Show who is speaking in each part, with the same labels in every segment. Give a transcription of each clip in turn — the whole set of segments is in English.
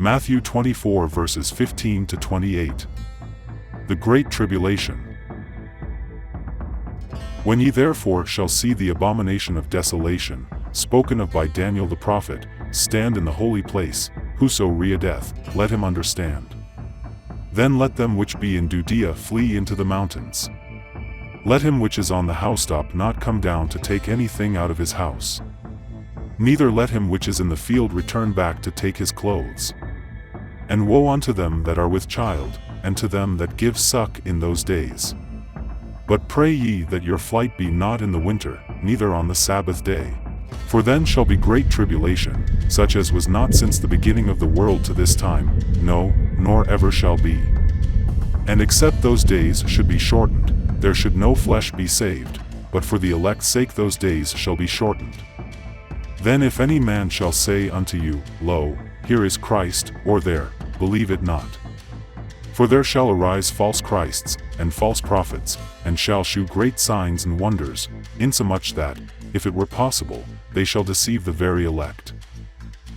Speaker 1: Matthew 24 verses 15 to 28. The Great Tribulation. When ye therefore shall see the abomination of desolation, spoken of by Daniel the prophet, stand in the holy place, whoso readeth, let him understand. Then let them which be in Judea flee into the mountains. Let him which is on the housetop not come down to take anything out of his house. Neither let him which is in the field return back to take his clothes. And woe unto them that are with child, and to them that give suck in those days. But pray ye that your flight be not in the winter, neither on the Sabbath day. For then shall be great tribulation, such as was not since the beginning of the world to this time, no, nor ever shall be. And except those days should be shortened, there should no flesh be saved, but for the elect's sake those days shall be shortened. Then if any man shall say unto you, Lo, here is Christ, or there, believe it not. For there shall arise false Christs, and false prophets, and shall shew great signs and wonders, insomuch that, if it were possible, they shall deceive the very elect.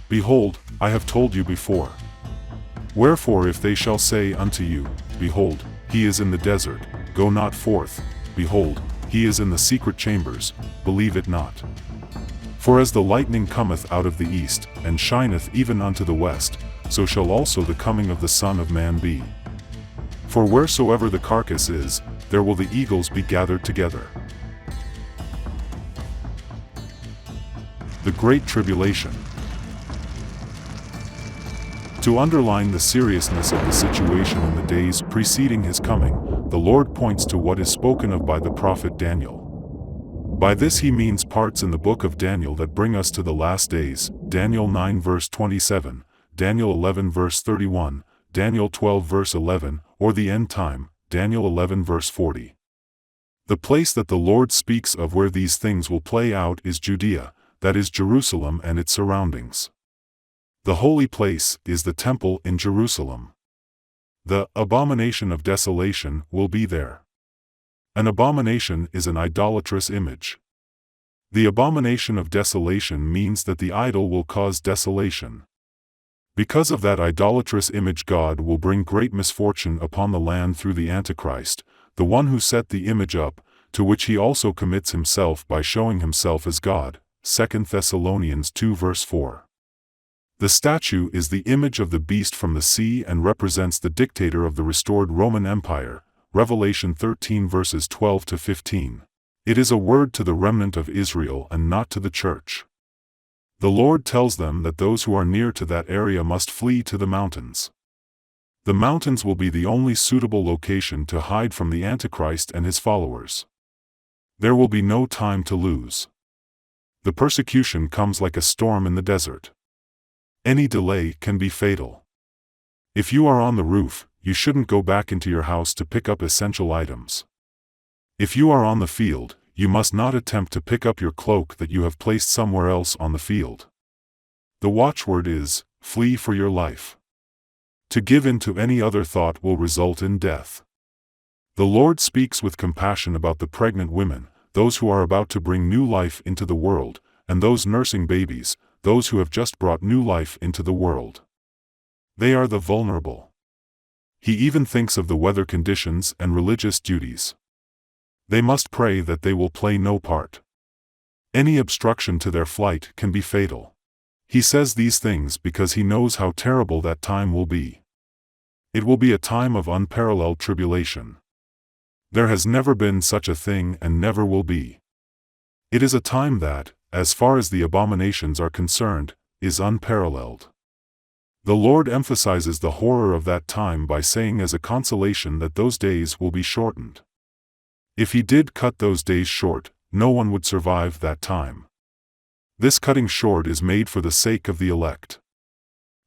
Speaker 1: Behold, I have told you before. Wherefore if they shall say unto you, Behold, he is in the desert, go not forth, behold, he is in the secret chambers, believe it not. For as the lightning cometh out of the east, and shineth even unto the west, so shall also the coming of the Son of Man be. For wheresoever the carcass is, there will the eagles be gathered together. The Great Tribulation. To underline the seriousness of the situation in the days preceding his coming, the Lord points to what is spoken of by the prophet Daniel. By this he means parts in the book of Daniel that bring us to the last days, Daniel 9 verse 27, Daniel 11 verse 31, Daniel 12 verse 11, or the end time, Daniel 11 verse 40. The place that the Lord speaks of where these things will play out is Judea, that is Jerusalem and its surroundings. The holy place is the temple in Jerusalem. The abomination of desolation will be there. An abomination is an idolatrous image. The abomination of desolation means that the idol will cause desolation. Because of that idolatrous image, God will bring great misfortune upon the land through the Antichrist, the one who set the image up, to which he also commits himself by showing himself as God. 2 Thessalonians 2 verse 4. The statue is the image of the beast from the sea and represents the dictator of the restored Roman Empire, Revelation 13 verses 12 to 15. It is a word to the remnant of Israel and not to the church. The Lord tells them that those who are near to that area must flee to the mountains. The mountains will be the only suitable location to hide from the Antichrist and his followers. There will be no time to lose. The persecution comes like a storm in the desert. Any delay can be fatal. If you are on the roof, you shouldn't go back into your house to pick up essential items. If you are on the field, you must not attempt to pick up your cloak that you have placed somewhere else on the field. The watchword is, flee for your life. To give in to any other thought will result in death. The Lord speaks with compassion about the pregnant women, those who are about to bring new life into the world, and those nursing babies, those who have just brought new life into the world. They are the vulnerable. He even thinks of the weather conditions and religious duties. They must pray that they will play no part. Any obstruction to their flight can be fatal. He says these things because he knows how terrible that time will be. It will be a time of unparalleled tribulation. There has never been such a thing and never will be. It is a time that, as far as the abominations are concerned, is unparalleled. The Lord emphasizes the horror of that time by saying as a consolation that those days will be shortened. If he did cut those days short, no one would survive that time. This cutting short is made for the sake of the elect.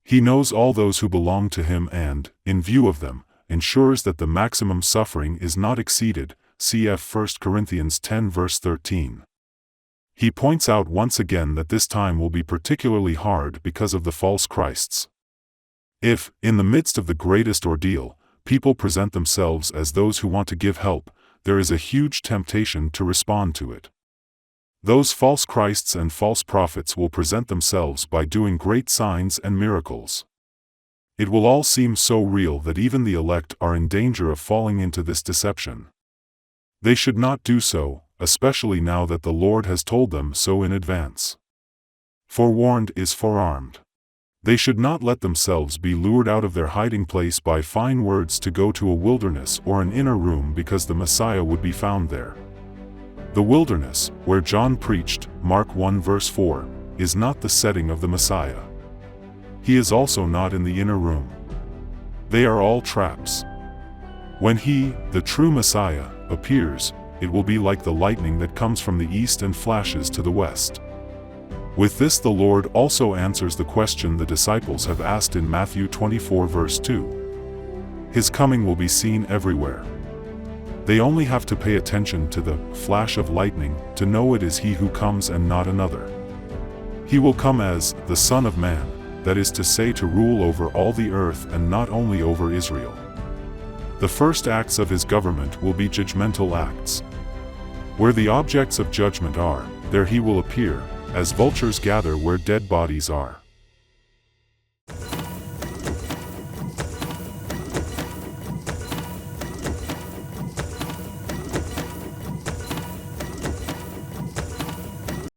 Speaker 1: He knows all those who belong to him and, in view of them, ensures that the maximum suffering is not exceeded, cf 1 Corinthians 10 verse 13. He points out once again that this time will be particularly hard because of the false Christs. If, in the midst of the greatest ordeal, people present themselves as those who want to give help, there is a huge temptation to respond to it. Those false Christs and false prophets will present themselves by doing great signs and miracles. It will all seem so real that even the elect are in danger of falling into this deception. They should not do so, especially now that the Lord has told them so in advance. Forewarned is forearmed. They should not let themselves be lured out of their hiding place by fine words to go to a wilderness or an inner room because the Messiah would be found there. The wilderness, where John preached, Mark 1 verse 4, is not the setting of the Messiah. He is also not in the inner room. They are all traps. When he, the true Messiah, appears, it will be like the lightning that comes from the east and flashes to the west. With this the Lord also answers the question the disciples have asked in Matthew 24 verse 2. His coming will be seen everywhere. They only have to pay attention to the flash of lightning to know it is he who comes and not another. He will come as the Son of Man, that is to say, to rule over all the earth and not only over Israel. The first acts of his government will be judgmental acts. Where the objects of judgment are, there he will appear, as vultures gather where dead bodies are.